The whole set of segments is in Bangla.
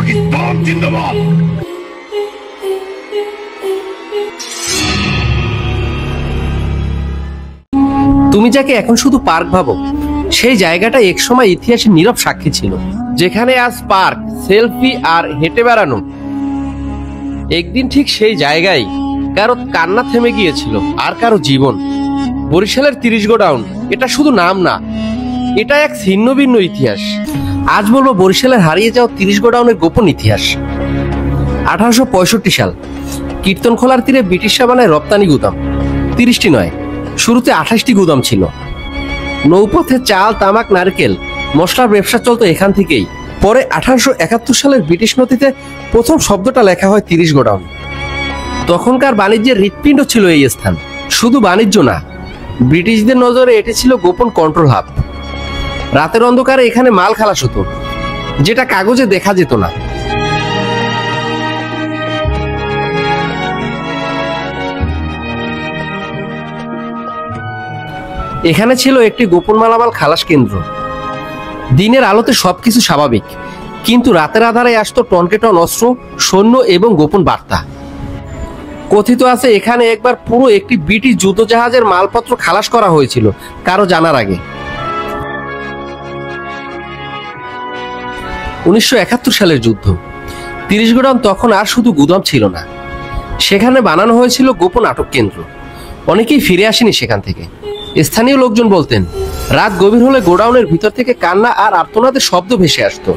পাকিস্তান জিন্দাবাদ। তুমি যাকে এখন শুধু পার্ক ভাবো, সেই জায়গাটা একসময় ইতিহাসের নীরব সাক্ষী ছিল, যেখানে আজ পার্ক, সেলফি আর হেঁটে বেড়ানো। একদিন ঠিক সেই জায়গায় কারো কান্না থেমে গিয়েছিল আর কারো জীবন। বরিশালের 30 গোডাউন এটা শুধু নাম না, এটা এক ছিন্ন ভিন্ন ইতিহাস। আজ বলবো বরিশালের হারিয়ে যাওয়া 30 গোডাউনের গোপন ইতিহাস। 1865 সাল, কীর্তনখোলার তীরে ব্রিটিশরা বানায় রপ্তানি গুদাম। 30টি নয়, শুরুতে 28টি গুদাম ছিল। নৌপথে চাল, তামাক, নারকেল, মশলার ব্যবসা চলতো এখান থেকেই। পরে 1871 সালের ব্রিটিশ নথিতে প্রথম শব্দটা লেখা হয় 30 গোডাউন। তখনকার বাণিজ্যের হৃৎপিণ্ড ছিল এই স্থান। শুধু বাণিজ্য না, ব্রিটিশদের নজরে এটি ছিল গোপন কন্ট্রোল হাব। রাতের অন্ধকারে এখানে মাল খালাস হতো, যেটা কাগজে দেখা যেত না। এখানে ছিল একটি গোপন মালামাল খালাস কেন্দ্র। দিনের আলোতে সবকিছু স্বাভাবিক, কিন্তু রাতের আধারে আসতো টনকে টন অস্ত্র, সৈন্য এবং গোপন বার্তা। কথিত আছে এখানে একবার পুরো একটি ব্রিটিশ যুদ্ধ জাহাজের মালপত্র খালাস করা হয়েছিল কারো জানার আগে। 1971 সালের যুদ্ধ। 30 গোডাউন তখন আর শুধু গুদাম ছিল না, সেখানে বানানো হয়েছিল গোপন আটক কেন্দ্র। অনেকেই ফিরে আসেনি সেখান থেকে। স্থানীয় লোকজন বলতেন, রাত গভীর হলে গোডাউনের ভিতর থেকে কান্না আর আর্তনাদের শব্দ ভেসে আসতো।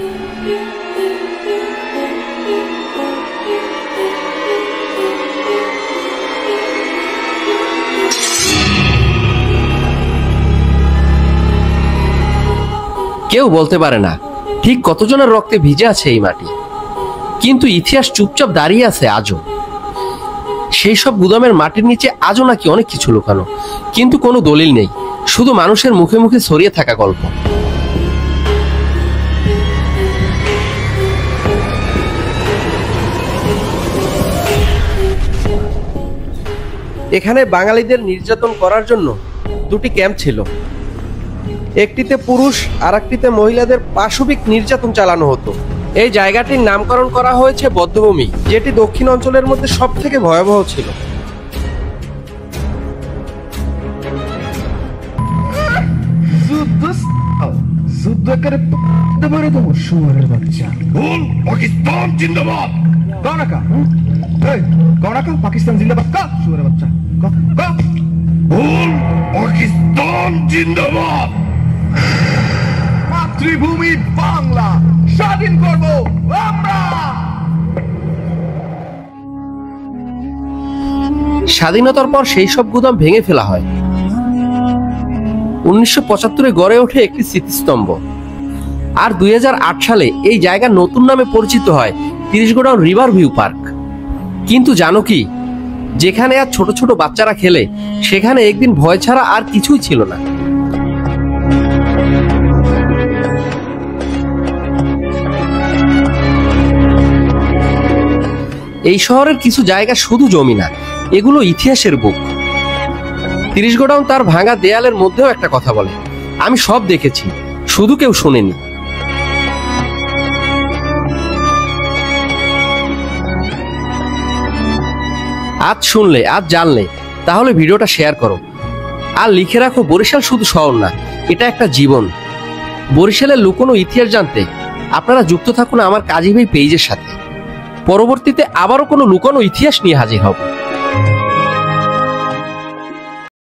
কেউ বলতে পারে না ঠিক কতজনের রক্তে ভিজে আছে এই মাটি, কিন্তু ইতিহাস চুপচাপ দাঁড়িয়ে আছে আজও। সেই সব গুদামের মাটির নিচে আজও নাকি অনেক কিছু লুকানো, কিন্তু কোনো দলিল নেই, শুধু মানুষের মুখে মুখে ছড়িয়ে থাকা গল্প। এখানে বাঙালিদের নির্যাতন করার জন্য 2টি ক্যাম্প ছিল। একটিতে পুরুষ আর একটিতে মহিলাদের পাশবিক নির্যাতন চালানো হতো। এই জায়গাটির নামকরণ করা হয়েছে বধ্যভূমি, যেটি দক্ষিণ অঞ্চলের মধ্যে সব থেকে ভয়াবহ ছিল। পাকিস্তান জিন্দাবাদ। পাকিস্তান জিন্দাবাদ। পাকিস্তান জিন্দাবাদ। মাতৃভূমি বাংলা স্বাধীন করব আমরা। স্বাধীনতার পর সেই সব গুদাম ভেঙে ফেলা হয়। 1975-এ গড়ে ওঠে একটি স্মৃতিস্তম্ভ। আর 2008 সালে এই জায়গা নতুন নামে পরিচিত হয় 30 গোডাউন রিভার ভিউ পার্ক। কিন্তু জানো কি, যেখানে আর ছোট ছোট বাচ্চারা খেলে, সেখানে একদিন ভয় ছাড়া আর কিছুই ছিল না। এই শহরের কিছু জায়গা শুধু জমি না, এগুলো ইতিহাসের বুক। 30 গোডাউন তার ভাঙা দেয়ালের মধ্যেও একটা কথা বলে, আমি সব দেখেছি, শুধু কেউ শোনেনি। আজ শুনলে, আজ জানলে, তাহলে ভিডিওটা শেয়ার করো আর লিখে রাখো, বরিশাল শুধু শহর না, এটা একটা জীবন। বরিশালের লুকোনো ইতিহাস জানতে আপনারা যুক্ত থাকুন আমার কাজী ভাই পেজের সাথে। পরবর্তীতে আবারও কোনো লুকোনো ইতিহাস নিয়ে হাজির হব।